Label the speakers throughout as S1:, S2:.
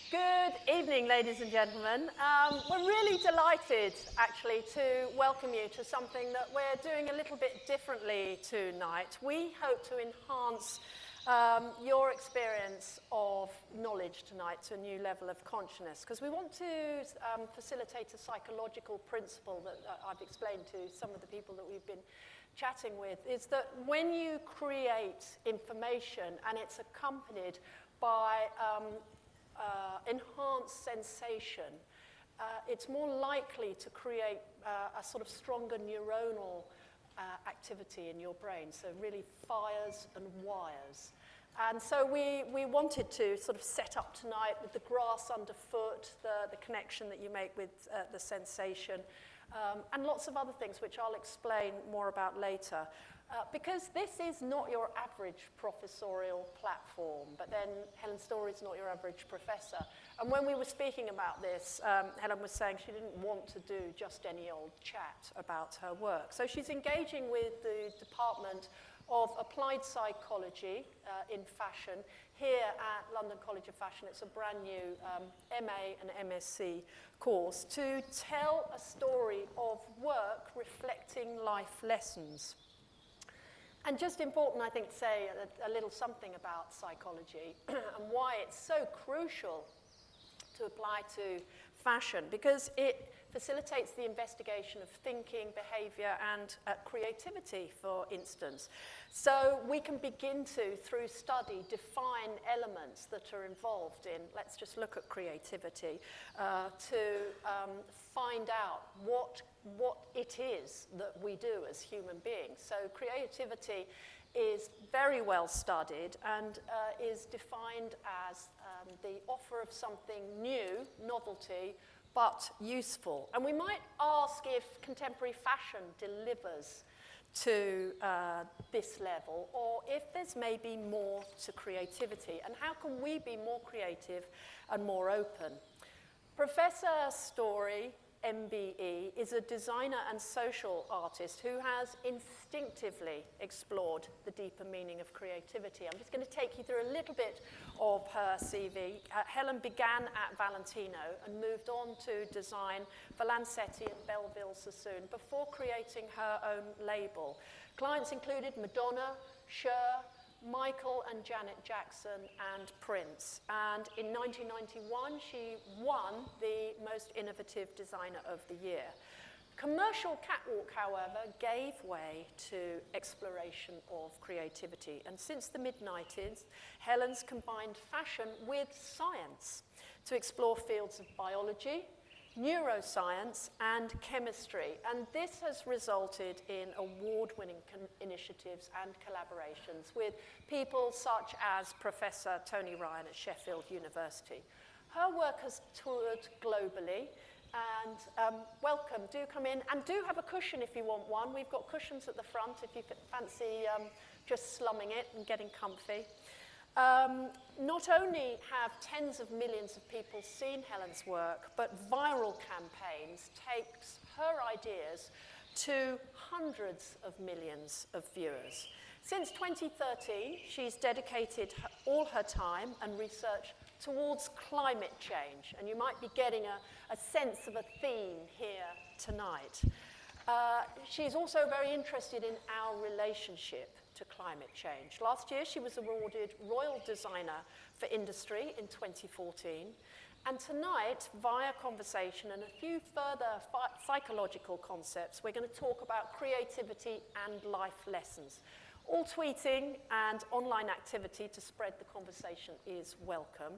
S1: Good evening, ladies and gentlemen. We're really delighted, actually, to welcome you to something that we're doing a little bit differently tonight. We hope to enhance your experience of knowledge tonight to a new level of consciousness, because we want to facilitate a psychological principle that I've explained to some of the people that we've been chatting with, is that when you create information and it's accompanied by enhanced sensation, it's more likely to create a sort of stronger neuronal activity in your brain, so really fires and wires. And so we wanted to sort of set up tonight with the grass underfoot, the connection that you make with the sensation, and lots of other things which I'll explain more about later. Because this is not your average professorial platform, but then Helen Storey is not your average professor. And when we were speaking about this, Helen was saying she didn't want to do just any old chat about her work. So she's engaging with the Department of Applied Psychology in Fashion here at London College of Fashion. It's a brand new MA and MSc course to tell a story of work reflecting life lessons. And just important, I think, to say a little something about psychology and why it's so crucial to apply to fashion, because it facilitates the investigation of thinking, behavior, and creativity, for instance. So we can begin to, through study, define elements that are involved in, let's just look at creativity, to find out what it is that we do as human beings. So creativity is very well studied and is defined as the offer of something new, novelty, but useful. And we might ask if contemporary fashion delivers to this level, or if there's maybe more to creativity, and how can we be more creative and more open? Professor Storey MBE is a designer and social artist who has instinctively explored the deeper meaning of creativity. I'm just going to take you through a little bit of her CV. Helen began at Valentino and moved on to design for Lancetti and Belleville Sassoon before creating her own label. Clients included Madonna, Cher, Michael and Janet Jackson, and Prince. And in 1991, she won the Most Innovative Designer of the Year. Commercial catwalk, however, gave way to exploration of creativity. And since the mid-90s, Helen's combined fashion with science to explore fields of biology, neuroscience, and chemistry. And this has resulted in award-winning initiatives and collaborations with people such as Professor Tony Ryan at Sheffield University. Her work has toured globally, and welcome, do come in, and do have a cushion if you want one. We've got cushions at the front if you fancy just slumming it and getting comfy. Not only have tens of millions of people seen Helen's work, but viral campaigns takes her ideas to hundreds of millions of viewers. Since 2013, she's dedicated all her time and research towards climate change, and you might be getting a sense of a theme here tonight. She's also very interested in our relationship to climate change. Last year, she was awarded Royal Designer for Industry in 2014. And tonight, via conversation and a few further psychological concepts, we're going to talk about creativity and life lessons. All tweeting and online activity to spread the conversation is welcome.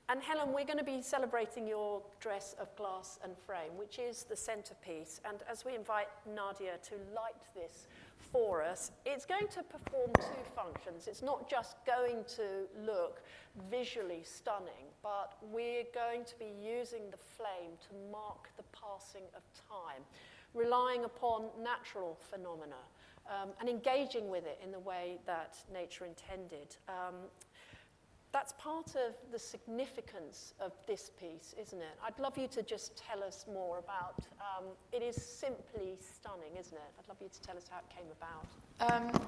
S1: And Helen, we're going to be celebrating your dress of glass and frame, which is the centerpiece. And as we invite Nadia to light this for us, it's going to perform two functions. It's not just going to look visually stunning, but we're going to be using the flame to mark the passing of time, relying upon natural phenomena and engaging with it in the way that nature intended. That's part of the significance of this piece, isn't it? I'd love you to just tell us more about, it is simply stunning, isn't it? I'd love you to tell us how it came about.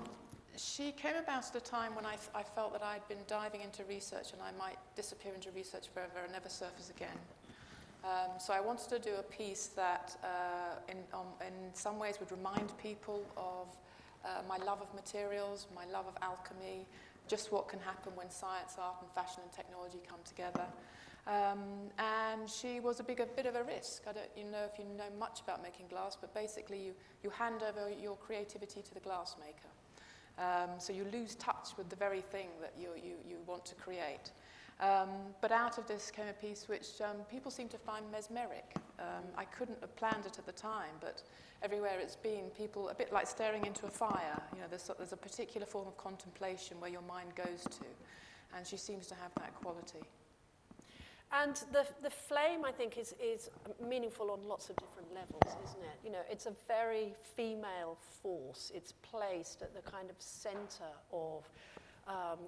S2: She came about at a time when I felt that I'd been diving into research and I might disappear into research forever and never surface again. So I wanted to do a piece that in some ways would remind people of my love of materials, my love of alchemy, just what can happen when science, art and fashion and technology come together. And she was a bit of a risk. I don't know if you know much about making glass, but basically you hand over your creativity to the glass maker. So you lose touch with the very thing that you want to create. But out of this came a piece which people seem to find mesmeric. I couldn't have planned it at the time, but everywhere it's been, people, a bit like staring into a fire, you know, there's a particular form of contemplation where your mind goes to, and she seems to have that quality.
S1: And the flame, I think, is meaningful on lots of different levels, isn't it? You know, it's a very female force. It's placed at the kind of center of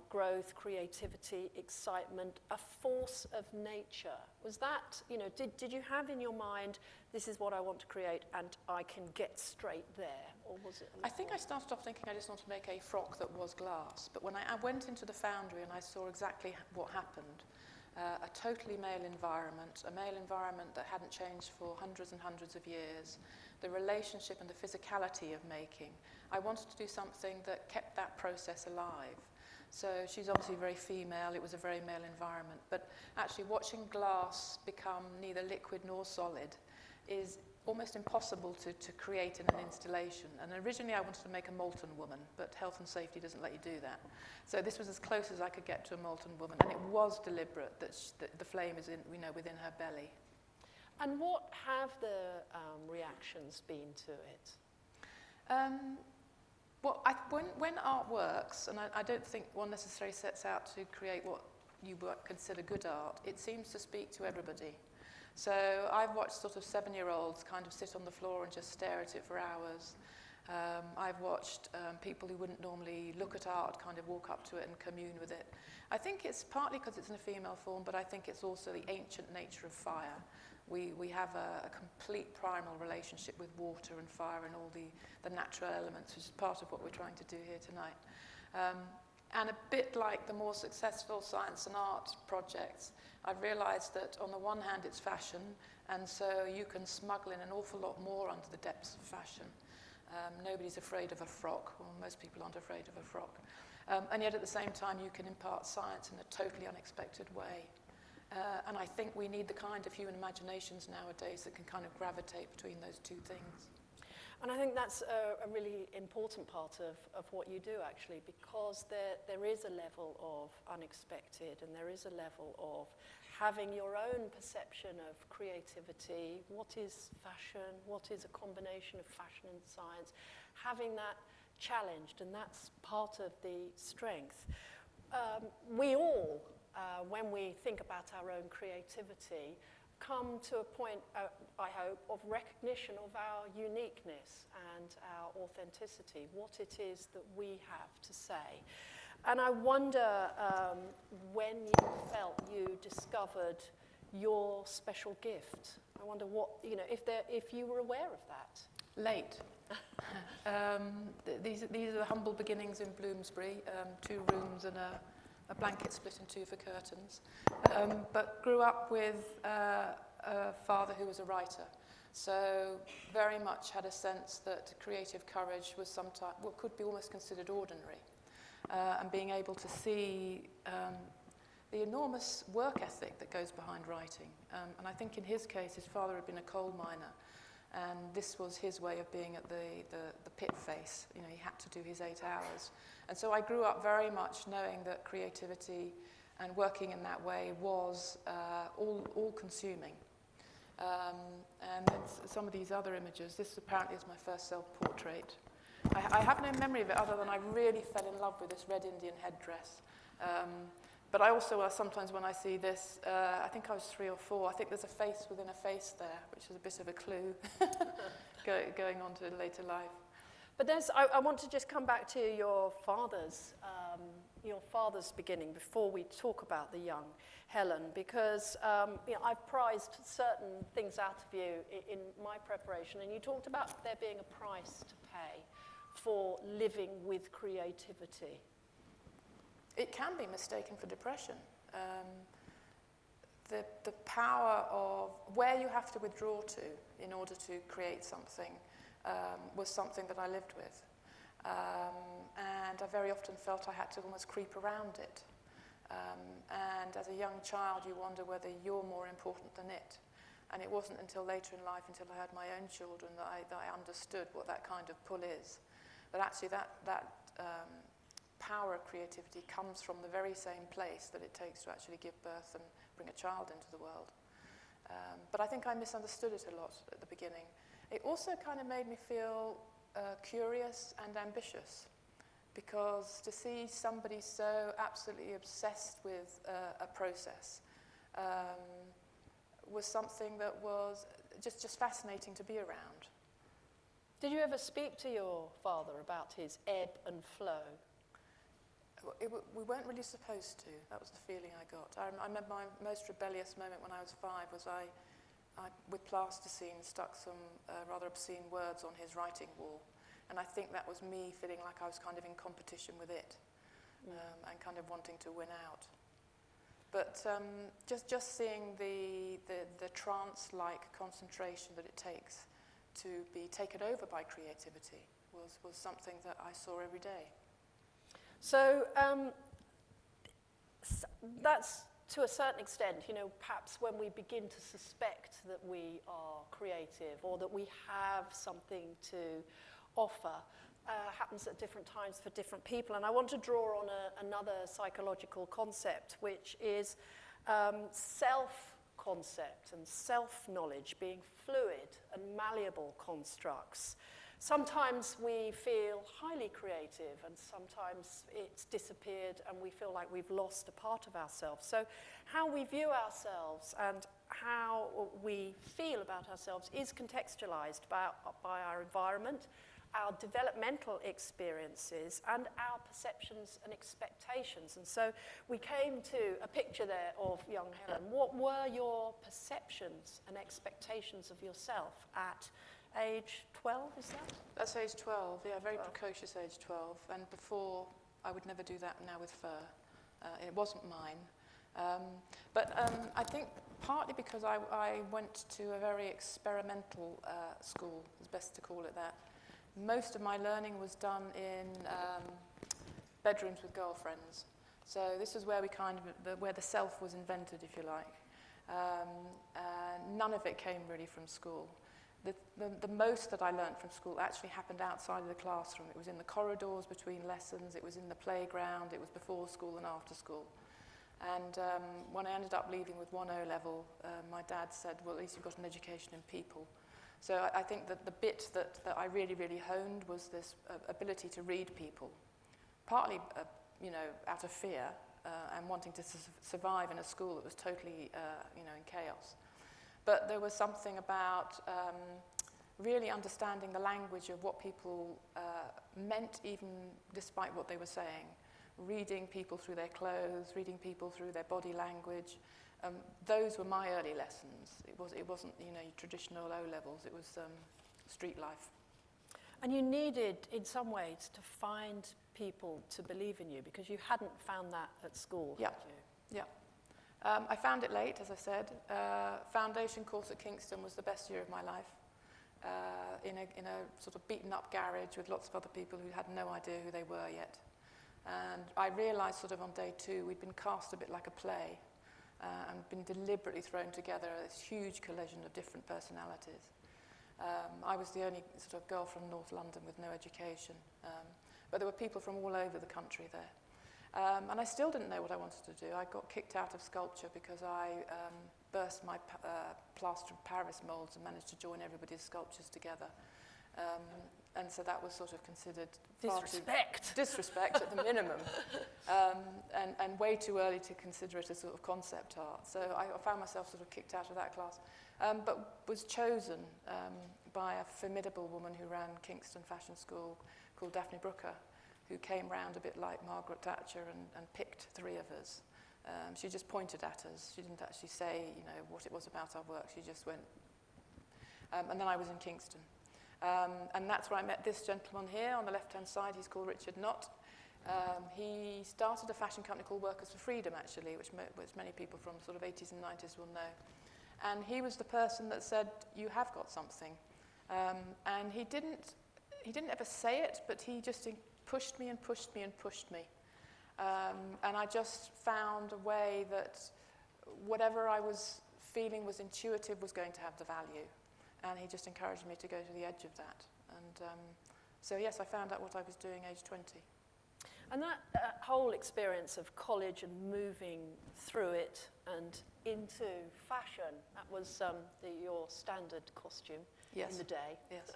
S1: growth, creativity, excitement, a force of nature. Was that, you know, did you have in your mind, this is what I want to create and I can get straight there? Or was it?
S2: I think I started off thinking I just wanted to make a frock that was glass. But when I went into the foundry and I saw exactly what happened, a totally male environment, a male environment that hadn't changed for hundreds and hundreds of years, the relationship and the physicality of making. I wanted to do something that kept that process alive. So she's obviously very female, it was a very male environment, but actually watching glass become neither liquid nor solid is almost impossible to create in an installation. And originally I wanted to make a molten woman, but health and safety doesn't let you do that. So this was as close as I could get to a molten woman, and it was deliberate that the flame is within her belly.
S1: And what have the reactions been to it?
S2: Well, when art works, and I don't think one necessarily sets out to create what you would consider good art, it seems to speak to everybody. So I've watched sort of 7-year-olds kind of sit on the floor and just stare at it for hours. I've watched people who wouldn't normally look at art kind of walk up to it and commune with it. I think it's partly because it's in a female form, but I think it's also the ancient nature of fire. We have a complete primal relationship with water and fire and all the natural elements, which is part of what we're trying to do here tonight. And a bit like the more successful science and art projects, I've realised that on the one hand it's fashion, and so you can smuggle in an awful lot more under the depths of fashion. Nobody's afraid of a frock, or most people aren't afraid of a frock. And yet at the same time you can impart science in a totally unexpected way. And I think we need the kind of human imaginations nowadays that can kind of gravitate between those two things.
S1: And I think that's a really important part of what you do, actually, because there is a level of unexpected and there is a level of having your own perception of creativity. What is fashion? What is a combination of fashion and science? Having that challenged, and that's part of the strength. We all, when we think about our own creativity, come to a point, I hope, of recognition of our uniqueness and our authenticity, what it is that we have to say. And I wonder when you felt you discovered your special gift. I wonder what, if you were aware of that.
S2: Late. These are the humble beginnings in Bloomsbury, 2 rooms and a blanket split in 2 for curtains, but grew up with a father who was a writer. So very much had a sense that creative courage was sometimes what could be almost considered ordinary, and being able to see the enormous work ethic that goes behind writing. And I think in his case, his father had been a coal miner, and this was his way of being at the pit face. You know, he had to do his 8 hours. And so I grew up very much knowing that creativity and working in that way was all-consuming. And then some of these other images, this apparently is my first self-portrait. I have no memory of it other than I really fell in love with this red Indian headdress. But I also, sometimes when I see this, I think I was 3 or 4, I think there's a face within a face there, which is a bit of a clue going on to later life.
S1: But I want to just come back to your father's beginning before we talk about the young Helen, because I've prized certain things out of you in my preparation, and you talked about there being a price to pay for living with creativity?
S2: It can be mistaken for depression. The power of where you have to withdraw to in order to create something was something that I lived with. And I very often felt I had to almost creep around it. And as a young child, you wonder whether you're more important than it. And it wasn't until later in life, until I had my own children, that I understood what that kind of pull is. But actually that power of creativity comes from the very same place that it takes to actually give birth and bring a child into the world. But I think I misunderstood it a lot at the beginning. It also kind of made me feel curious and ambitious, because to see somebody so absolutely obsessed with a process was something that was just fascinating to be around.
S1: Did you ever speak to your father about his ebb and flow?
S2: We weren't really supposed to. That was the feeling I got. I remember my most rebellious moment when I was 5 was I with plasticine, stuck some rather obscene words on his writing wall. And I think that was me feeling like I was kind of in competition with it, and kind of wanting to win out. But just seeing the trance-like concentration that it takes to be taken over by creativity was something that I saw every day.
S1: So that's, to a certain extent, perhaps when we begin to suspect that we are creative or that we have something to offer, happens at different times for different people. And I want to draw on another psychological concept, which is self-concept and self-knowledge being fluid and malleable constructs. Sometimes we feel highly creative, and sometimes it's disappeared and we feel like we've lost a part of ourselves. So how we view ourselves and how we feel about ourselves is contextualized by our environment, our developmental experiences, and our perceptions and expectations. And so we came to a picture there of young Helen. What were your perceptions and expectations of yourself at age 12, is that?
S2: That's age 12, yeah, very precocious age 12. And before, I would never do that now with fur. It wasn't mine. But I think partly because I went to a very experimental school, it's best to call it that. Most of my learning was done in bedrooms with girlfriends. So this is where where the self was invented, if you like. None of it came really from school. The most that I learned from school actually happened outside of the classroom. It was in the corridors between lessons, it was in the playground, it was before school and after school. And when I ended up leaving with 1 O-level, my dad said, well, at least you've got an education in people. So I think that the bit that I really, really honed was this ability to read people, partly, out of fear and wanting to survive in a school that was totally, in chaos. But there was something about really understanding the language of what people meant, even despite what they were saying. Reading people through their clothes, reading people through their body language. Those were my early lessons. It wasn't, traditional O-levels. It was street life.
S1: And you needed, in some ways, to find people to believe in you, because you hadn't found that at school, had you?
S2: Yeah. I found it late, as I said. Foundation course at Kingston was the best year of my life. In a sort of beaten-up garage with lots of other people who had no idea who they were yet. And I realised sort of on day 2 we'd been cast a bit like a play and been deliberately thrown together, this huge collision of different personalities. I was the only sort of girl from North London with no education, but there were people from all over the country there. And I still didn't know what I wanted to do. I got kicked out of sculpture because I burst my plaster of Paris moulds and managed to join everybody's sculptures together. And so that was sort of considered disrespect at the minimum, and way too early to consider it a sort of concept art. So I found myself sort of kicked out of that class, but was chosen by a formidable woman who ran Kingston Fashion School called Daphne Brooker, who came round a bit like Margaret Thatcher and picked 3 of us. She just pointed at us. She didn't actually say, what it was about our work. She just went. And then I was in Kingston. And that's where I met this gentleman here on the left-hand side. He's called Richard Knott. He started a fashion company called Workers for Freedom, actually, which many people from sort of 80s and 90s will know. And he was the person that said, you have got something. And he didn't ever say it, but he just pushed me and pushed me and pushed me. And I just found a way that whatever I was feeling was intuitive was going to have the value. And he just encouraged me to go to the edge of that. And so, yes, I found out what I was doing age 20.
S1: And that whole experience of college and moving through it and into fashion, that was your standard costume in the day.
S2: Yes.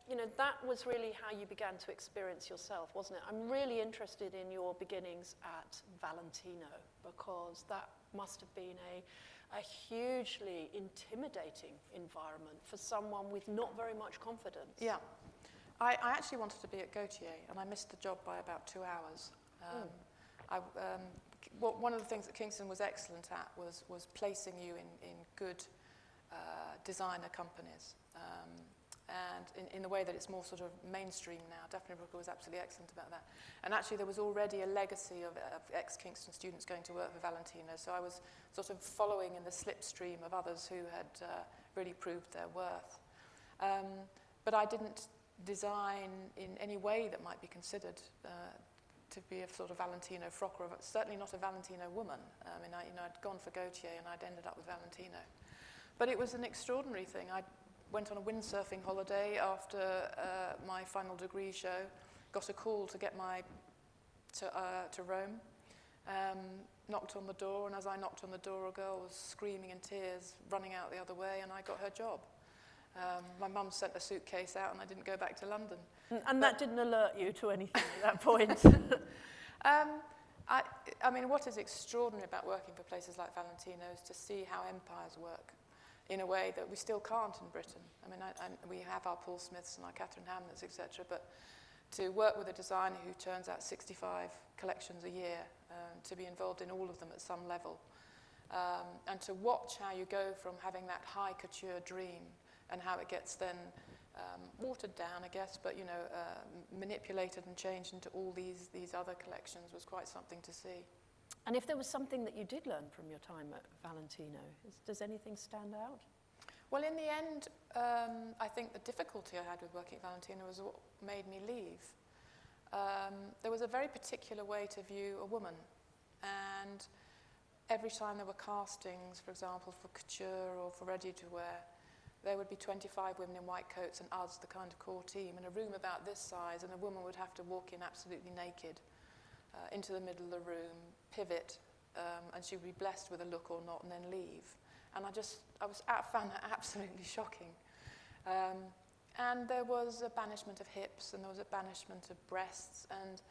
S1: You know, that was really how you began to experience yourself, wasn't it? I'm really interested in your beginnings at Valentino, because that must have been a hugely intimidating environment for someone with not very much confidence.
S2: Yeah. I actually wanted to be at Gautier, and I missed the job by about 2 hours. One of the things that Kingston was excellent at was placing you in good designer companies. And in the way that it's more sort of mainstream now. Daphne Brooker was absolutely excellent about that. And actually there was already a legacy of ex-Kingston students going to work for Valentino, so I was sort of following in the slipstream of others who had really proved their worth. But I didn't design in any way that might be considered to be a sort of Valentino frock, or certainly not a Valentino woman. I mean, I'd gone for Gautier and I'd ended up with Valentino. But it was an extraordinary thing. I went on a windsurfing holiday after my final degree show, got a call to get to Rome, knocked on the door, and as I knocked on the door, a girl was screaming in tears, running out the other way, and I got her job. My mum sent a suitcase out, and I didn't go back to London.
S1: And that didn't alert you to anything at that point?
S2: I mean, what is extraordinary about working for places like Valentino is to see how empires work in a way that we still can't in Britain. I mean, we have our Paul Smiths and our Catherine Hamnets, etc., but to work with a designer who turns out 65 collections a year, to be involved in all of them at some level, and to watch how you go from having that high couture dream and how it gets then watered down, I guess, but, you know, manipulated and changed into all these other collections was quite something to see.
S1: And if there was something that you did learn from your time at Valentino, does anything stand out?
S2: Well, in the end, I think the difficulty I had with working at Valentino was what made me leave. There was a very particular way to view a woman, and every time there were castings, for example, for couture or for ready-to-wear, there would be 25 women in white coats and us, the kind of core team, in a room about this size, and a woman would have to walk in absolutely naked into the middle of the room, pivot, and she would be blessed with a look or not, and then leave. And I found that absolutely shocking. And there was a banishment of hips, and there was a banishment of breasts, and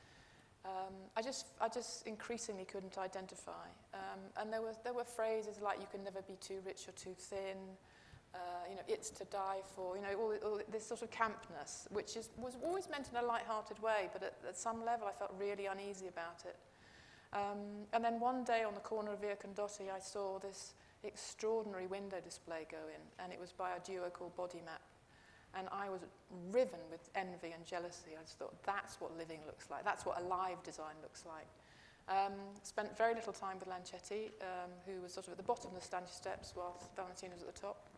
S2: I just increasingly couldn't identify. And there were phrases like, you can never be too rich or too thin, you know, it's to die for, you know, all this sort of campness, which was always meant in a light-hearted way, but at some level I felt really uneasy about it. And then one day on the corner of Via Condotti, I saw this extraordinary window display go in, and it was by a duo called Body Map. And I was riven with envy and jealousy. I just thought, that's what living looks like. That's what a live design looks like. Spent very little time with Lancetti, who was sort of at the bottom of the Stanley steps whilst Valentino was at the top.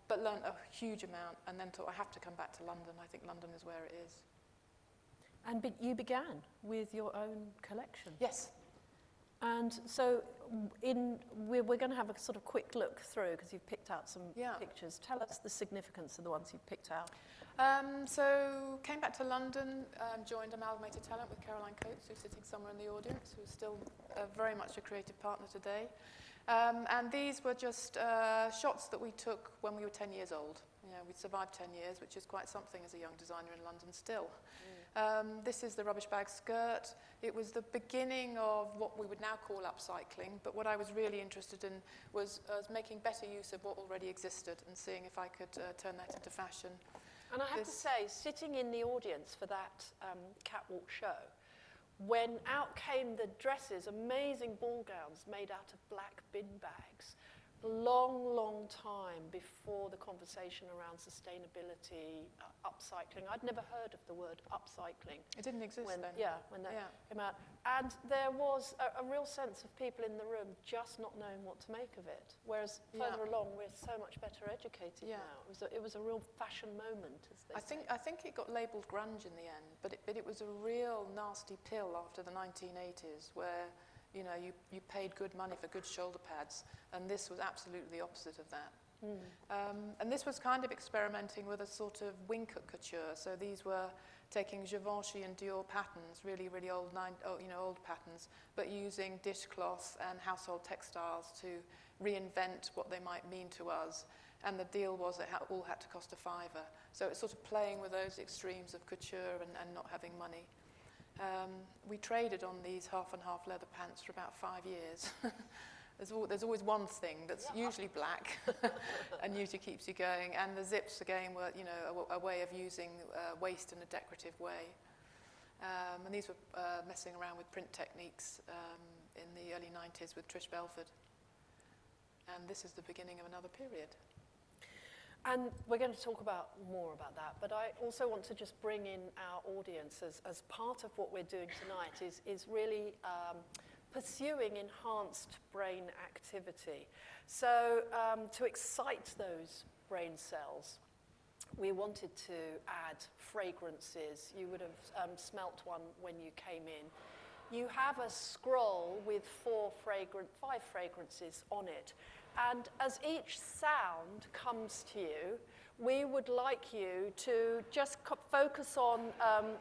S2: But learned a huge amount, and then thought, I have to come back to London. I think London is where it is.
S1: And you began with your own collection.
S2: Yes.
S1: And so we're going to have a sort of quick look through, because you've picked out some pictures. Tell us the significance of the ones you've picked out.
S2: So came back to London, joined Amalgamated Talent with Caroline Coates, who's sitting somewhere in the audience, who's still very much a creative partner today. And these were just shots that we took when we were 10 years old. You know, we'd survived 10 years, which is quite something as a young designer in London still. This is the rubbish bag skirt. It was the beginning of what we would now call upcycling, but what I was really interested in was making better use of what already existed and seeing if I could turn that into fashion.
S1: And I have to say, sitting in the audience for that catwalk show, when out came the dresses, amazing ball gowns made out of black bin bags, long time before the conversation around sustainability, upcycling. I'd never heard of the word upcycling.
S2: It didn't exist then.
S1: When that came out. And there was a real sense of people in the room just not knowing what to make of it. Whereas further along, we're so much better educated now. It was a real fashion moment, as they say.
S2: I think it got labelled grunge in the end, but it was a real nasty pill after the 1980s, where you paid good money for good shoulder pads, and this was absolutely the opposite of that. And this was kind of experimenting with a sort of wink at couture. So these were taking Givenchy and Dior patterns, really, really old patterns, but using dishcloth and household textiles to reinvent what they might mean to us. And the deal was it all had to cost $5. So it's sort of playing with those extremes of couture and not having money. We traded on these half and half leather pants for about 5 years. There's always one thing that's usually black and usually keeps you going. And the zips, again, were a way of using waste in a decorative way. And these were messing around with print techniques in the early 90s with Trish Belford. And this is the beginning of another period.
S1: And we're going to talk more about that, but I also want to just bring in our audience as part of what we're doing tonight is really pursuing enhanced brain activity. So to excite those brain cells, we wanted to add fragrances. You would have smelt one when you came in. You have a scroll with 5 fragrances on it. And as each sound comes to you, we would like you to just focus on,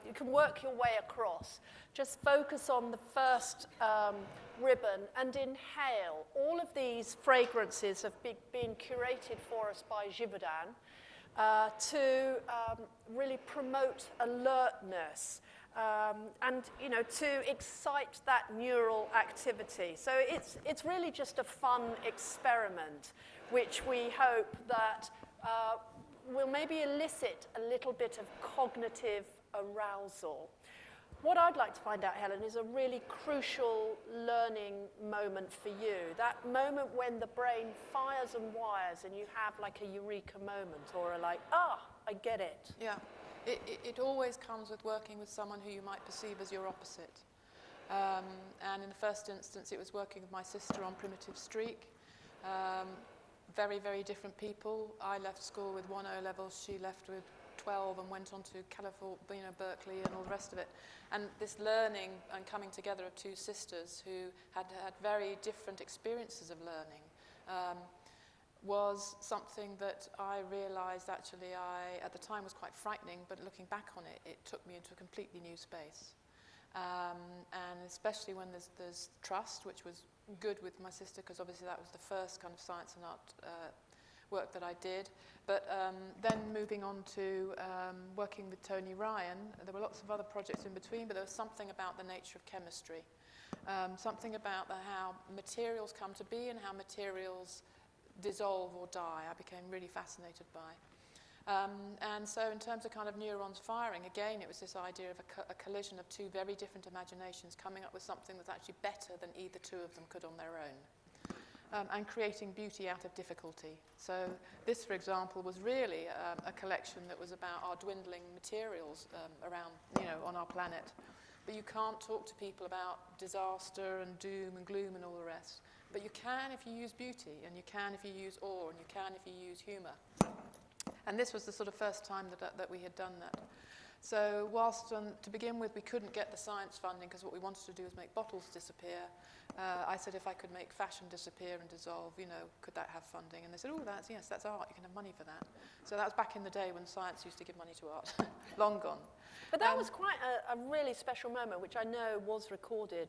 S1: you can work your way across, just focus on the first ribbon and inhale. All of these fragrances have been curated for us by Givaudan to really promote alertness. And to excite that neural activity. So it's really just a fun experiment, which we hope that will maybe elicit a little bit of cognitive arousal. What I'd like to find out, Helen, is a really crucial learning moment for you. That moment when the brain fires and wires and you have like a eureka moment or I get it.
S2: Yeah. It always comes with working with someone who you might perceive as your opposite. And in the first instance, it was working with my sister on Primitive Streak. Very, very different people. I left school with 1 O-level. She left with 12 and went on to California, Berkeley, and all the rest of it. And this learning and coming together of two sisters who had very different experiences of learning was something that I realised actually at the time was quite frightening, but looking back on it, it took me into a completely new space. And especially when there's trust, which was good with my sister, because obviously that was the first kind of science and art work that I did. But then moving on to working with Tony Ryan, there were lots of other projects in between, but there was something about the nature of chemistry, something about how materials come to be and how materials dissolve or die. I became really fascinated by. And so in terms of kind of neurons firing, again, it was this idea of a collision of two very different imaginations coming up with something that's actually better than either two of them could on their own, and creating beauty out of difficulty. So this, for example, was really a collection that was about our dwindling materials around, on our planet. But you can't talk to people about disaster and doom and gloom and all the rest. But you can if you use beauty, and you can if you use awe, and you can if you use humour. And this was the sort of first time that we had done that. So whilst to begin with we couldn't get the science funding because what we wanted to do was make bottles disappear, I said if I could make fashion disappear and dissolve, could that have funding? And they said, yes, that's art, you can have money for that. So that was back in the day when science used to give money to art, long gone.
S1: But that was quite a really special moment, which I know was recorded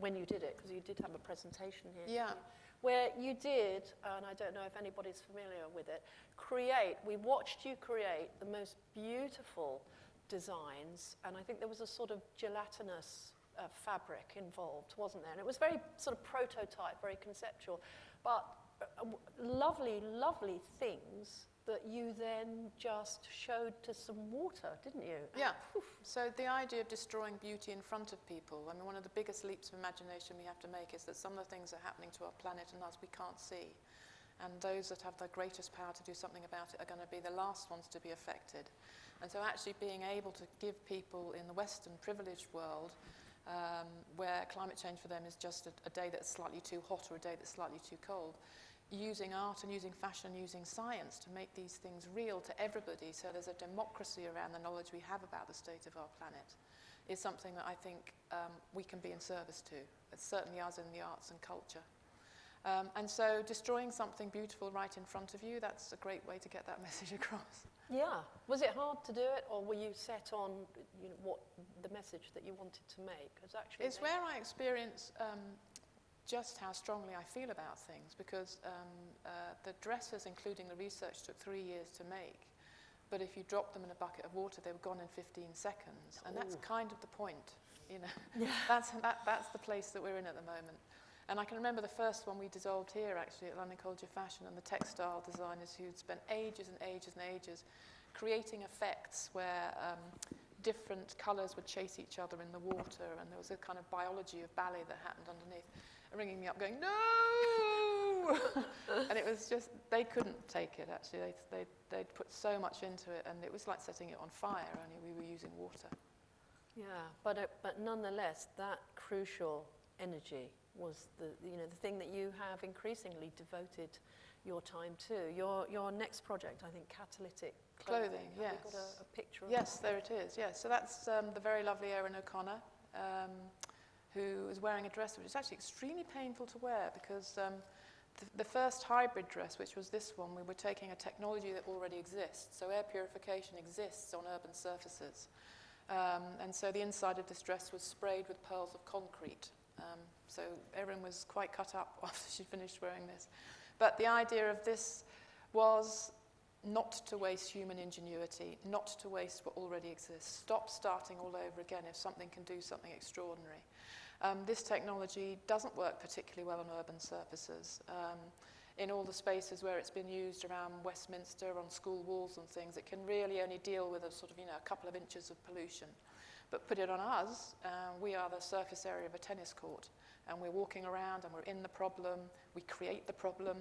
S1: when you did it, because you did have a presentation here.
S2: Yeah.
S1: Where you did, and I don't know if anybody's familiar with it, we watched you create the most beautiful designs, and I think there was a sort of gelatinous fabric involved, wasn't there? And it was very sort of prototype, very conceptual, but lovely, lovely things that you then just showed to some water, didn't you?
S2: Yeah.
S1: Poof.
S2: So the idea of destroying beauty in front of people, I mean, one of the biggest leaps of imagination we have to make is that some of the things that are happening to our planet and us we can't see. And those that have the greatest power to do something about it are going to be the last ones to be affected. And so actually being able to give people in the Western privileged world, where climate change for them is just a day that's slightly too hot or a day that's slightly too cold, using art and using fashion, using science to make these things real to everybody, so there's a democracy around the knowledge we have about the state of our planet, is something that I think we can be in service to. It's certainly us in the arts and culture. And so destroying something beautiful right in front of you, that's a great way to get that message across.
S1: Yeah. Was it hard to do it, or were you set on what the message that you wanted to make?
S2: It's where I experience just how strongly I feel about things, because the dresses, including the research, took 3 years to make. But if you dropped them in a bucket of water, they were gone in 15 seconds. And that's kind of the point, you know.
S1: Yeah.
S2: That's the place that we're in at the moment. And I can remember the first one we dissolved here, actually, at London College of Fashion, and the textile designers who'd spent ages and ages and ages creating effects where different colours would chase each other in the water, and there was a kind of biology of ballet that happened underneath, ringing me up going, no! And it was just, they couldn't take it, actually. They'd put so much into it, and it was like setting it on fire, only we were using water.
S1: Yeah, but nonetheless, that crucial energy was the thing that you have increasingly devoted your time to. Your next project, I think, catalytic clothing.
S2: Yes.
S1: Have you got a picture of
S2: Yes,
S1: that?
S2: there it is. Yes, so that's the very lovely Erin O'Connor, who is wearing a dress which is actually extremely painful to wear, because the first hybrid dress, which was this one, we were taking a technology that already exists. So air purification exists on urban surfaces. And so the inside of this dress was sprayed with pearls of concrete. So Erin was quite cut up after she finished wearing this. But the idea of this was not to waste human ingenuity, not to waste what already exists. Stop starting all over again if something can do something extraordinary. This technology doesn't work particularly well on urban surfaces. In all the spaces where it's been used around Westminster, on school walls and things, it can really only deal with a sort of, a couple of inches of pollution. But put it on us, we are the surface area of a tennis court, and we're walking around and we're in the problem, we create the problem,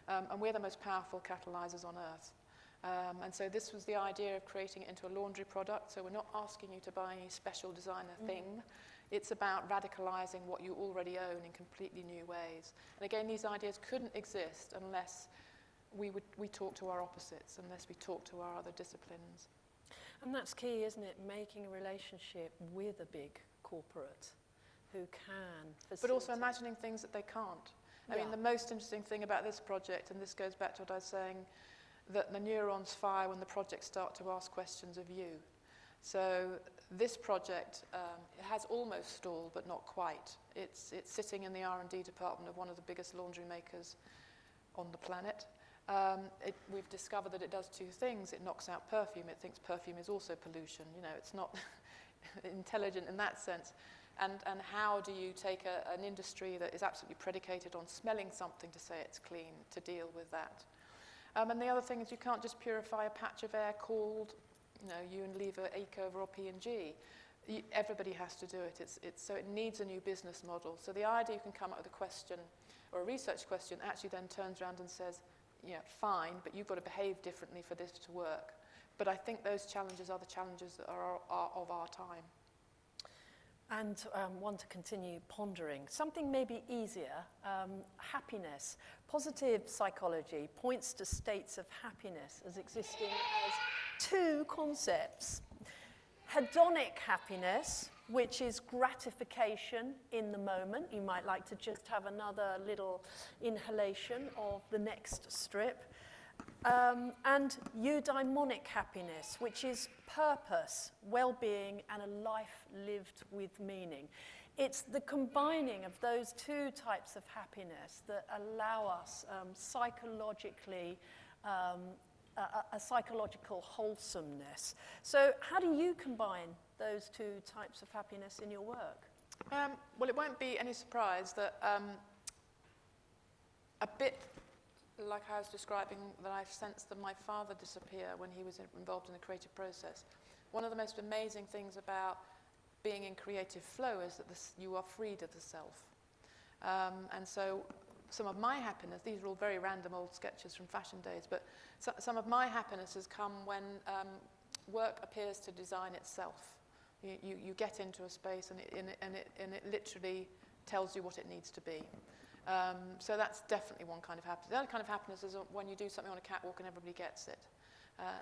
S2: and we're the most powerful catalyzers on Earth. And so this was the idea of creating it into a laundry product, so we're not asking you to buy any special designer thing. It's about radicalizing what you already own in completely new ways. And again, these ideas couldn't exist unless we talk to our opposites, unless we talk to our other disciplines.
S1: And that's key, isn't it? Making a relationship with a big corporate who can facilitate.
S2: But also imagining things that they can't. I mean, the most interesting thing about this project, and this goes back to what I was saying, that the neurons fire when the projects start to ask questions of you. So this project it has almost stalled, but not quite. It's sitting in the R&D department of one of the biggest laundry makers on the planet. We've discovered that it does two things. It knocks out perfume. It thinks perfume is also pollution. It's not intelligent in that sense. And how do you take an industry that is absolutely predicated on smelling something to say it's clean, to deal with that? And the other thing is you can't just purify a patch of air called, Unilever, Ecover or P&G. Everybody has to do it. So it needs a new business model. So the idea you can come up with a question or a research question actually then turns around and says, fine, but you've got to behave differently for this to work. But I think those challenges are the challenges that are of our time.
S1: And want to continue pondering. Something maybe easier, happiness. Positive psychology points to states of happiness as existing as two concepts. Hedonic happiness, which is gratification in the moment. You might like to just have another little inhalation of the next strip. And eudaimonic happiness, which is purpose, well-being, and a life lived with meaning. It's the combining of those two types of happiness that allow us psychologically a psychological wholesomeness. So how do you combine those two types of happiness in your work?
S2: Well, it won't be any surprise that a bit like I was describing, that I sensed that my father disappear when he was involved in the creative process. One of the most amazing things about being in creative flow is that you are freed of the self. And so some of my happiness, these are all very random old sketches from fashion days, but some of my happiness has come when work appears to design itself. You get into a space and it literally tells you what it needs to be. So that's definitely one kind of happiness. The other kind of happiness is when you do something on a catwalk and everybody gets it.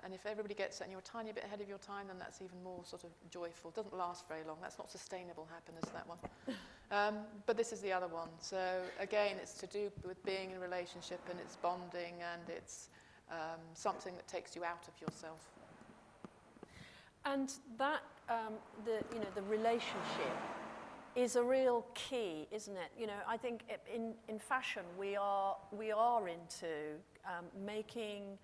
S2: And if everybody gets it and you're a tiny bit ahead of your time, then that's even more sort of joyful. It doesn't last very long. That's not sustainable happiness, that one. But this is the other one. So again, it's to do with being in a relationship, and it's bonding, and it's something that takes you out of yourself.
S1: And that, the relationship is a real key, isn't it? You know, I think in fashion we are into making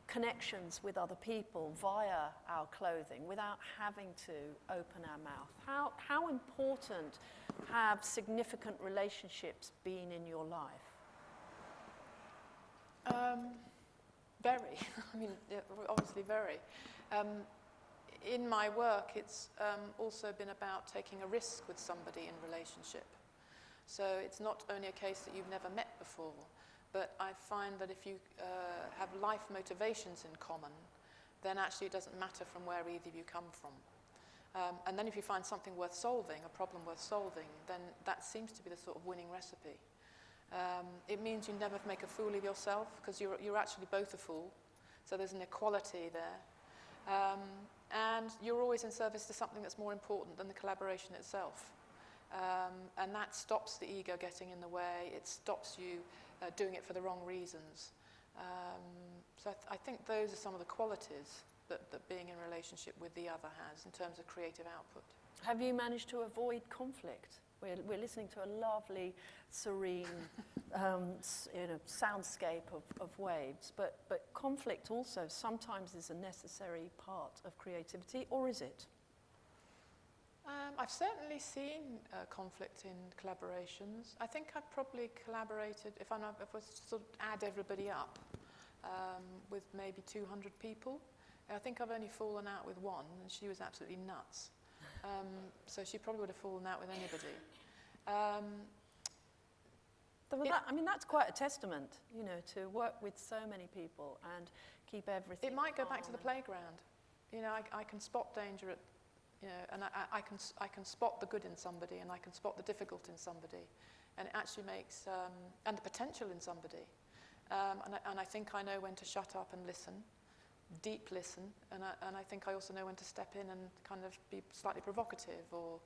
S1: connections with other people via our clothing without having to open our mouth. How important have significant relationships been in your life?
S2: Very. I mean, obviously very. In my work, it's also been about taking a risk with somebody in relationship. So it's not only a case that you've never met before, but I find that if you have life motivations in common, then actually it doesn't matter from where either of you come from. And then if you find something worth solving, a problem worth solving, then that seems to be the sort of winning recipe. It means you never make a fool of yourself, because you're actually both a fool. So there's an equality there. And you're always in service to something that's more important than the collaboration itself. And that stops the ego getting in the way. It stops you doing it for the wrong reasons. So I think those are some of the qualities that being in relationship with the other has in terms of creative output. Have
S1: you managed to avoid conflict? We're listening to a lovely, serene soundscape of waves, but conflict also sometimes is a necessary part of creativity, or is it?
S2: I've certainly seen conflict in collaborations. I think I've probably collaborated, if I was to sort of add everybody up, with maybe 200 people. I think I've only fallen out with one, and she was absolutely nuts. So she probably would have fallen out with anybody.
S1: That's quite a testament, to work with so many people and keep everything.
S2: It might go back to the playground. I can spot danger at, and I can spot the good in somebody, and I can spot the difficult in somebody, and it actually makes and the potential in somebody. And I think I know when to shut up and listen. Deep listen, and I think I also know when to step in and kind of be slightly provocative, or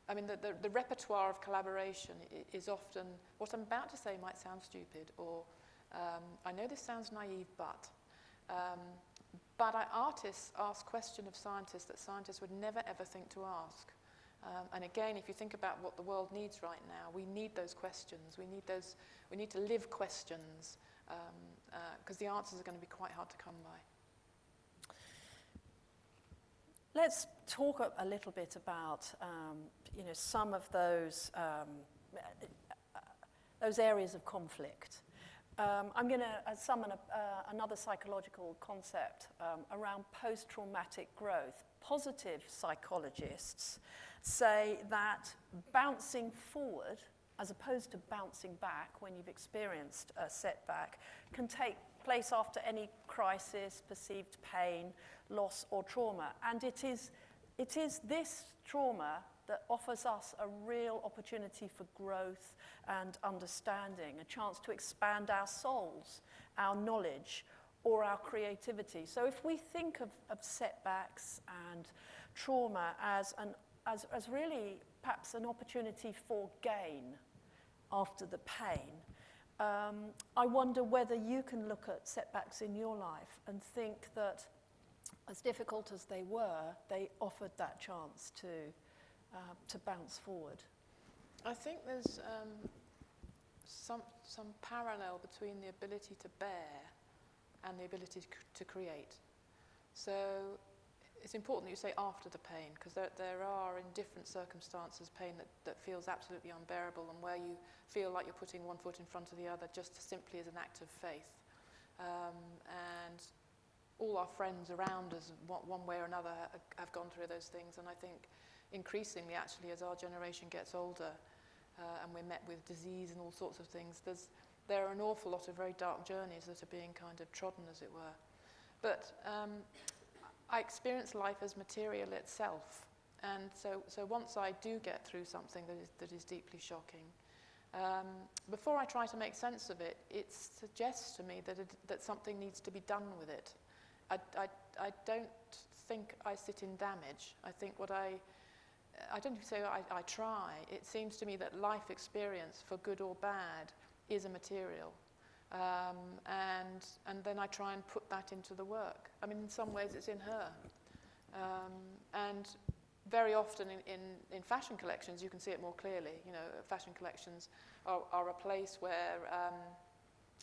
S2: the repertoire of collaboration is often, what I'm about to say might sound stupid, or I know this sounds naive, but artists ask questions of scientists that scientists would never ever think to ask. And again, if you think about what the world needs right now, we need those questions. We need to live questions. Because the answers are going to be quite hard to come by.
S1: Let's talk a little bit about some of those areas of conflict. I'm going to summon another psychological concept around post-traumatic growth. Positive psychologists say that bouncing forward, as opposed to bouncing back when you've experienced a setback, can take place after any crisis, perceived pain, loss or trauma. And it is this trauma that offers us a real opportunity for growth and understanding, a chance to expand our souls, our knowledge, or our creativity. So if we think of setbacks and trauma as really perhaps an opportunity for gain after the pain, I wonder whether you can look at setbacks in your life and think that, as difficult as they were, they offered that chance to bounce forward.
S2: I think there's some parallel between the ability to bear and the ability to create. So it's important that you say after the pain, because there are, in different circumstances, pain that feels absolutely unbearable, and where you feel like you're putting one foot in front of the other just simply as an act of faith. And all our friends around us, one way or another, have gone through those things. And I think increasingly, actually, as our generation gets older, and we're met with disease and all sorts of things, there are an awful lot of very dark journeys that are being kind of trodden, as it were. But I experience life as material itself. And so once I do get through something that is deeply shocking, before I try to make sense of it, it suggests to me that something needs to be done with it. I don't think I sit in damage. I think I don't say I try. It seems to me that life experience, for good or bad, is a material. And then I try and put that into the work. I mean, in some ways it's in her. And very often in fashion collections, you can see it more clearly. You know, fashion collections are a place where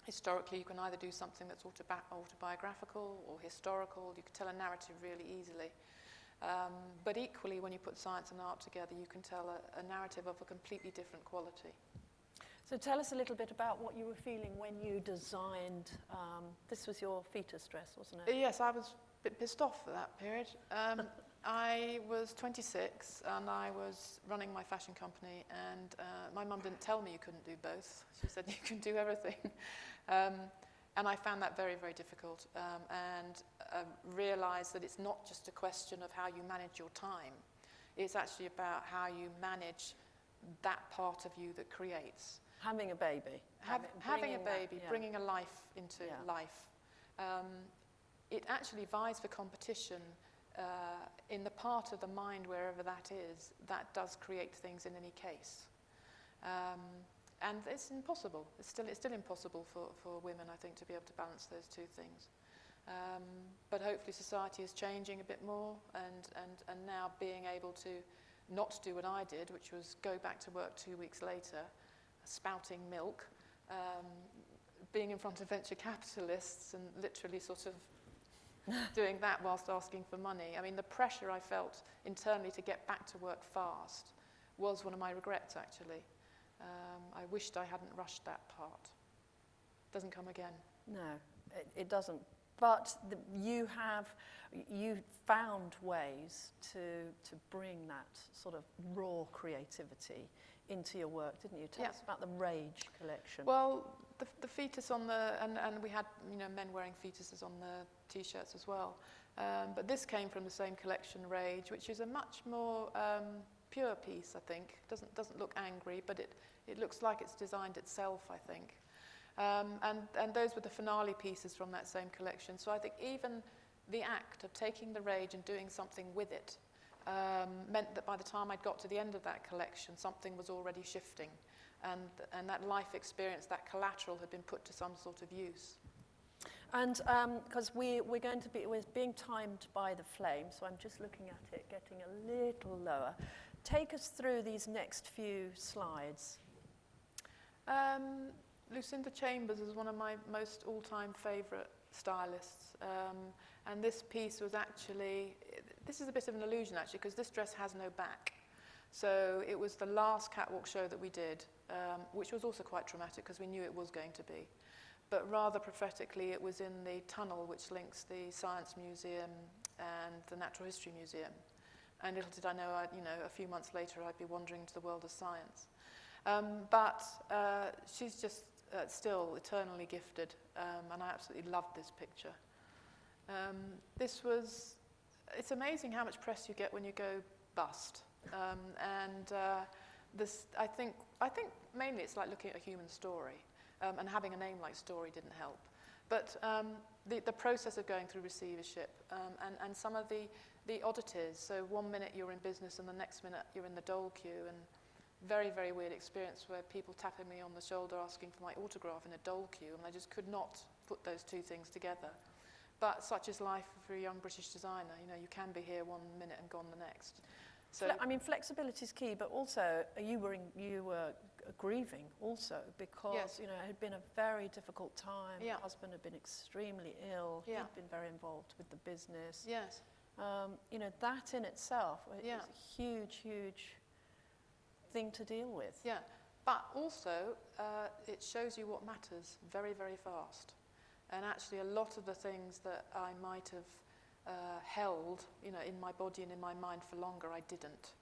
S2: historically you can either do something that's autobiographical or historical. You can tell a narrative really easily. But equally, when you put science and art together, you can tell a narrative of a completely different quality.
S1: So tell us a little bit about what you were feeling when you designed, this was your fetus dress, wasn't it?
S2: Yes, I was a bit pissed off for that period. I was 26 and I was running my fashion company, and my mum didn't tell me you couldn't do both. She said you can do everything. And I found that very, very difficult, and realised that it's not just a question of how you manage your time. It's actually about how you manage that part of you that creates.
S1: Having a baby.
S2: Having a baby,
S1: yeah.
S2: Bringing a life into life. It actually vies for competition in the part of the mind, wherever that is, that does create things in any case. And it's impossible. It's still impossible for women, I think, to be able to balance those two things. But hopefully society is changing a bit more, and now being able to not do what I did, which was go back to work 2 weeks later, spouting milk, being in front of venture capitalists and literally sort of doing that whilst asking for money. I mean, the pressure I felt internally to get back to work fast was one of my regrets, actually. I wished I hadn't rushed that part. Doesn't come again.
S1: No, it doesn't. But you found ways to bring that sort of raw creativity into your work, didn't you? Tell us about the Rage collection.
S2: Well, the fetus on the, and we had, you know, men wearing fetuses on the T-shirts as well. But this came from the same collection, Rage, which is a much more pure piece, I think. Doesn't look angry, but it looks like it's designed itself, I think. And those were the finale pieces from that same collection. So I think even the act of taking the Rage and doing something with it meant that by the time I'd got to the end of that collection, something was already shifting. And that life experience, that collateral, had been put to some sort of use. And
S1: because we're being timed by the flame, so I'm just looking at it, getting a little lower. Take us through these next few slides.
S2: Lucinda Chambers is one of my most all-time favourite stylists, and this piece was actually, this is a bit of an illusion actually, because this dress has no back. So it was the last catwalk show that we did, which was also quite traumatic because we knew it was going to be. But rather prophetically, it was in the tunnel which links the Science Museum and the Natural History Museum. And little did I know, a few months later, I'd be wandering into the world of science. But she's just still eternally gifted, and I absolutely loved this picture. It's amazing how much press you get when you go bust. This, I think mainly it's like looking at a human story, and having a name like Story didn't help. But the process of going through receivership, and some of the oddities. So 1 minute you're in business and the next minute you're in the dole queue, and very, very weird experience where people tapping me on the shoulder asking for my autograph in a dole queue, and I just could not put those two things together. But such is life for a young British designer. You know, you can be here 1 minute and gone the next. So
S1: flexibility is key, but also you were grieving also because
S2: yes.
S1: It had been a very difficult time.
S2: Yeah.
S1: Your husband had been extremely ill.
S2: Yeah.
S1: He'd been very involved with the business.
S2: Yes.
S1: You know, that in itself
S2: Yeah.
S1: is a huge, huge thing to deal with.
S2: Yeah, but also it shows you what matters very, very fast. And actually a lot of the things that I might have held, you know, in my body and in my mind for longer, I didn't.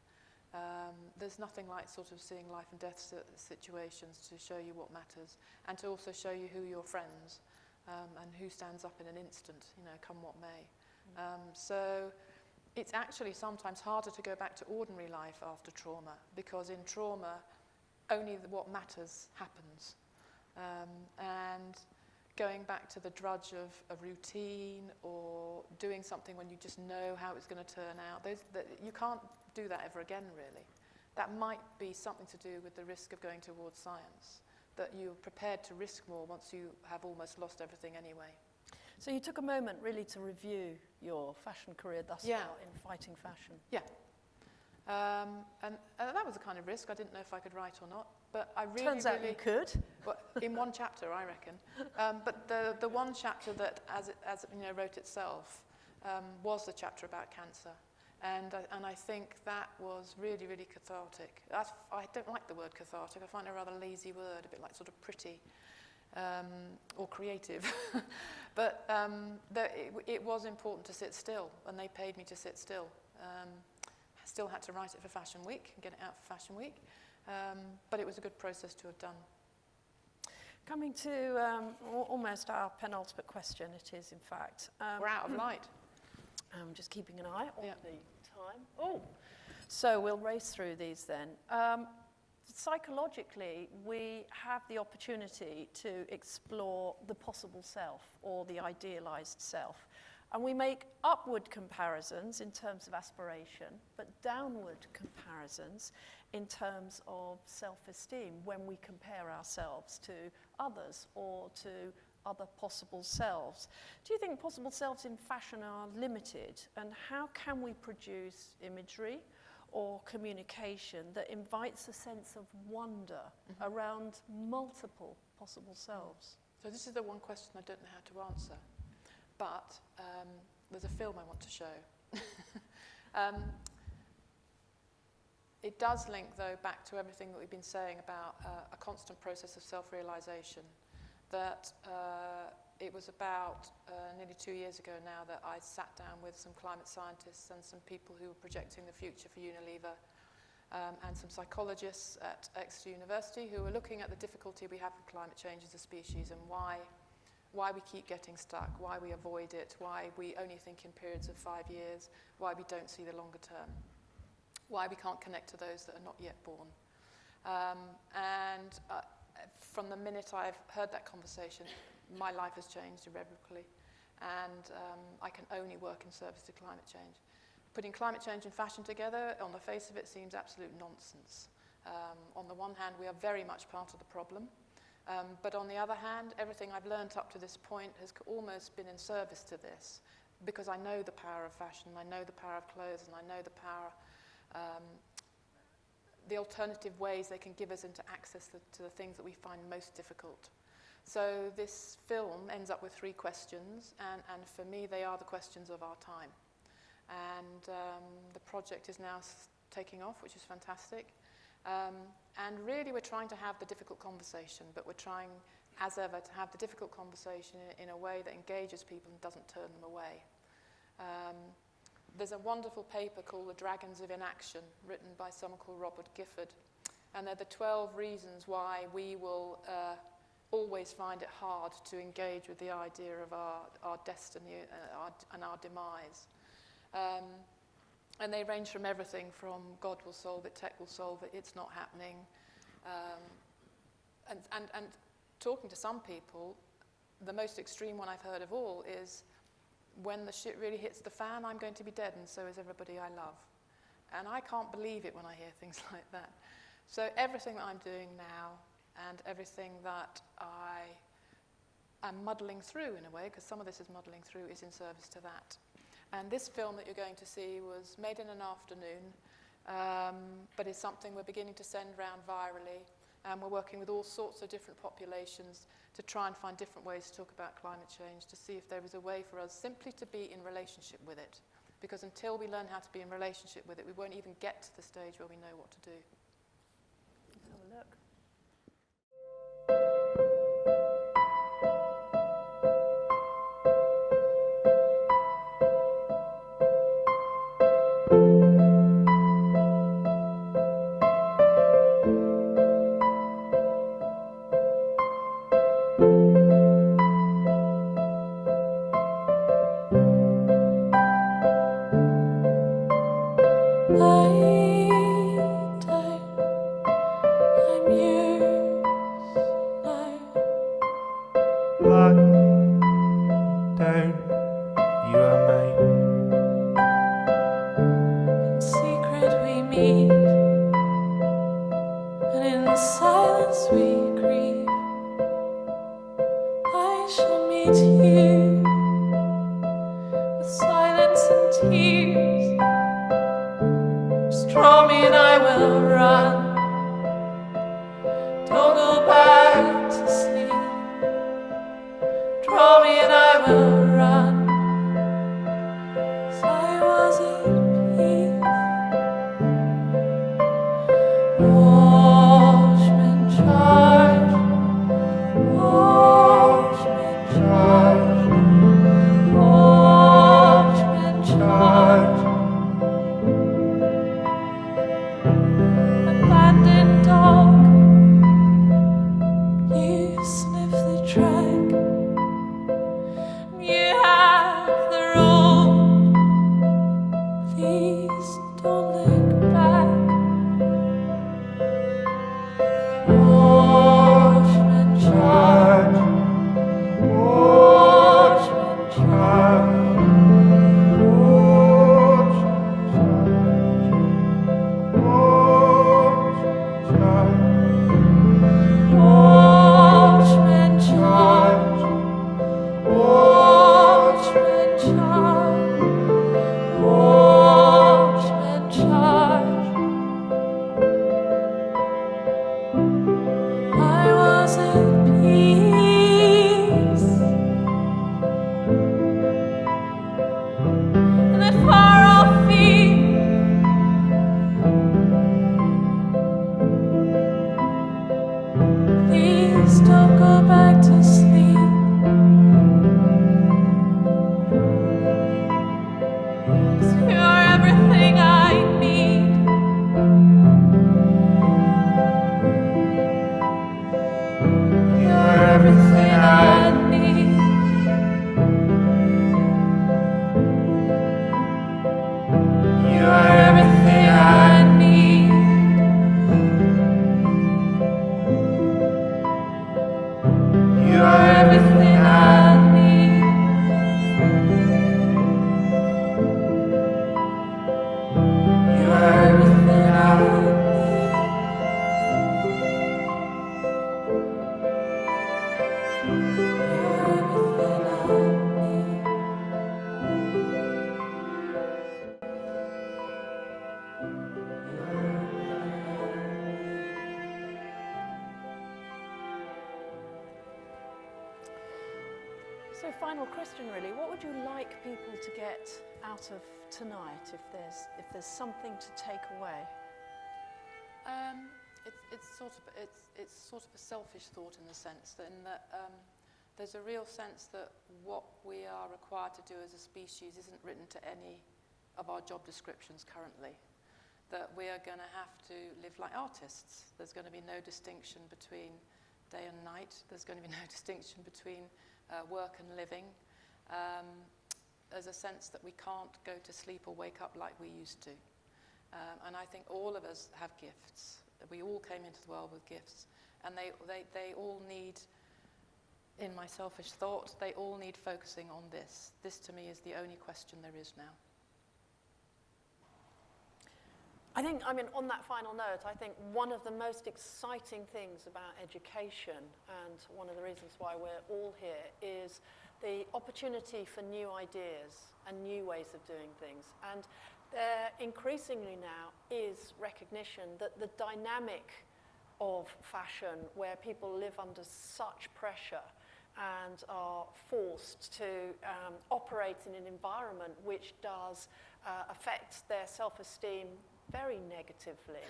S2: There's nothing like sort of seeing life and death situations to show you what matters, and to also show you who are your friends, and who stands up in an instant, you know, come what may. So it's actually sometimes harder to go back to ordinary life after trauma, because in trauma only what matters happens. And going back to the drudge of a routine or doing something when you just know how it's going to turn out, you can't do that ever again, really. That might be something to do with the risk of going towards science, that you're prepared to risk more once you have almost lost everything anyway.
S1: So you took a moment really to review your fashion career thus far in fighting fashion.
S2: Yeah. And that was a kind of risk. I didn't know if I could write or not, but I really...
S1: Turns out you could.
S2: Well, in one chapter, I reckon. But the one chapter that, as you know, wrote itself, was the chapter about cancer. And I think that was really, really cathartic. I don't like the word cathartic. I find it a rather lazy word, a bit like sort of pretty or creative. But it was important to sit still, and they paid me to sit still. I still had to write it for Fashion Week and get it out for Fashion Week. But it was a good process to have done.
S1: Coming to almost our penultimate question, it is in fact.
S2: We're out of light.
S1: I'm just keeping an eye on
S2: Yeah.
S1: the time. Oh, so we'll race through these then. Psychologically, we have the opportunity to explore the possible self or the idealized self. And we make upward comparisons in terms of aspiration, but downward comparisons in terms of self-esteem when we compare ourselves to others or to other possible selves. Do you think possible selves in fashion are limited? And how can we produce imagery or communication that invites a sense of wonder around multiple possible selves?
S2: So this is the one question I don't know how to answer. But there's a film I want to show. It does link, though, back to everything that we've been saying about a constant process of self-realization. That it was about nearly 2 years ago now that I sat down with some climate scientists and some people who were projecting the future for Unilever, and some psychologists at Exeter University who were looking at the difficulty we have with climate change as a species and why we keep getting stuck, why we avoid it, why we only think in periods of 5 years, why we don't see the longer term, why we can't connect to those that are not yet born. From the minute I've heard that conversation, my life has changed irrevocably, and I can only work in service to climate change. Putting climate change and fashion together, on the face of it, seems absolute nonsense. On the one hand, we are very much part of the problem. But on the other hand, everything I've learnt up to this point has almost been in service to this, because I know the power of fashion, I know the power of clothes, and I know the power, the alternative ways they can give us into access to the things that we find most difficult. So this film ends up with 3 questions, and for me they are the questions of our time. And the project is now taking off, which is fantastic. And really we're trying to have the difficult conversation, but we're trying, as ever, to have the difficult conversation in a way that engages people and doesn't turn them away. There's a wonderful paper called The Dragons of Inaction, written by someone called Robert Gifford, and they're the 12 reasons why we will always find it hard to engage with the idea of our destiny and our demise. And they range from everything from God will solve it, tech will solve it, it's not happening. And talking to some people, the most extreme one I've heard of all is, when the shit really hits the fan, I'm going to be dead, and so is everybody I love. And I can't believe it when I hear things like that. So everything that I'm doing now, and everything that I am muddling through in a way, because some of this is muddling through, is in service to that. And this film that you're going to see was made in an afternoon, but is something we're beginning to send round virally. And we're working with all sorts of different populations to try and find different ways to talk about climate change, to see if there is a way for us simply to be in relationship with it. because until we learn how to be in relationship with it, we won't even get to the stage where we know what to do.
S1: Let's have a look. So final question really, what would you like people to get out of tonight if there's something to take away?
S2: It's sort of a selfish thought in the sense that there's a real sense that what we are required to do as a species isn't written to any of our job descriptions currently. That we are going to have to live like artists. There's going to be no distinction between day and night. There's going to be no distinction between work and living. There's a sense that we can't go to sleep or wake up like we used to. And I think all of us have gifts. We all came into the world with gifts. And they all need, in my selfish thought, they all need focusing on this. This to me is the only question there is now.
S1: On that final note, I think one of the most exciting things about education, and one of the reasons why we're all here, is the opportunity for new ideas and new ways of doing things. And there increasingly now is recognition that the dynamic of fashion, where people live under such pressure, and are forced to operate in an environment which does affect their self-esteem very negatively,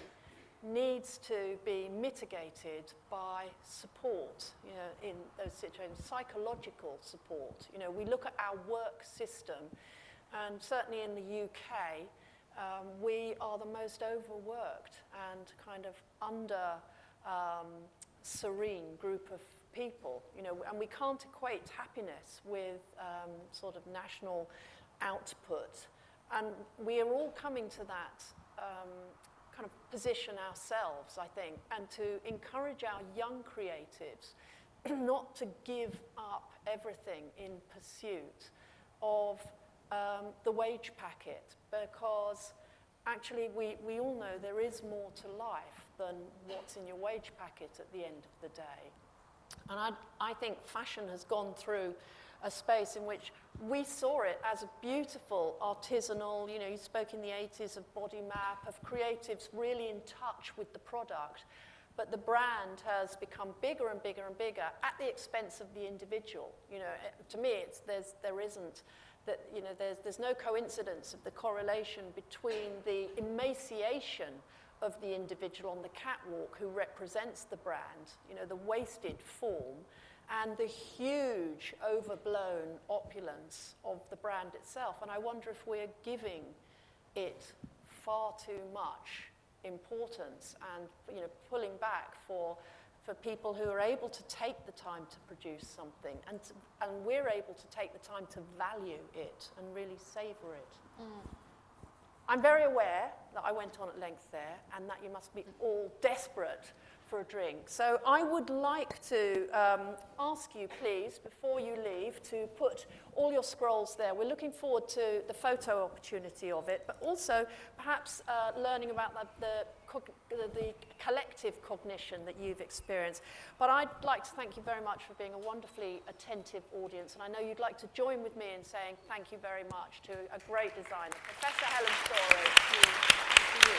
S1: needs to be mitigated by support, in those situations, psychological support. We look at our work system, and certainly in the UK, we are the most overworked and kind of serene group of people, and we can't equate happiness with sort of national output. And we are all coming to that kind of position ourselves, I think, and to encourage our young creatives not to give up everything in pursuit of the wage packet, because actually we all know there is more to life than what's in your wage packet at the end of the day. And I think fashion has gone through a space in which we saw it as a beautiful, artisanal, you spoke in the 80s of body map, of creatives really in touch with the product. But the brand has become bigger and bigger and bigger at the expense of the individual. To me, there's no coincidence of the correlation between the emaciation of the individual on the catwalk who represents the brand, the wasted form, and the huge overblown opulence of the brand itself. And I wonder if we're giving it far too much importance and pulling back for people who are able to take the time to produce something, and we're able to take the time to value it and really savor it. I'm very aware that I went on at length there and that you must be all desperate for a drink. So I would like to ask you, please, before you leave, to put all your scrolls there. We're looking forward to the photo opportunity of it, but also perhaps learning about the collective cognition that you've experienced. But I'd like to thank you very much for being a wonderfully attentive audience, and I know you'd like to join with me in saying thank you very much to a great designer, Professor Helen Storey. Thank you.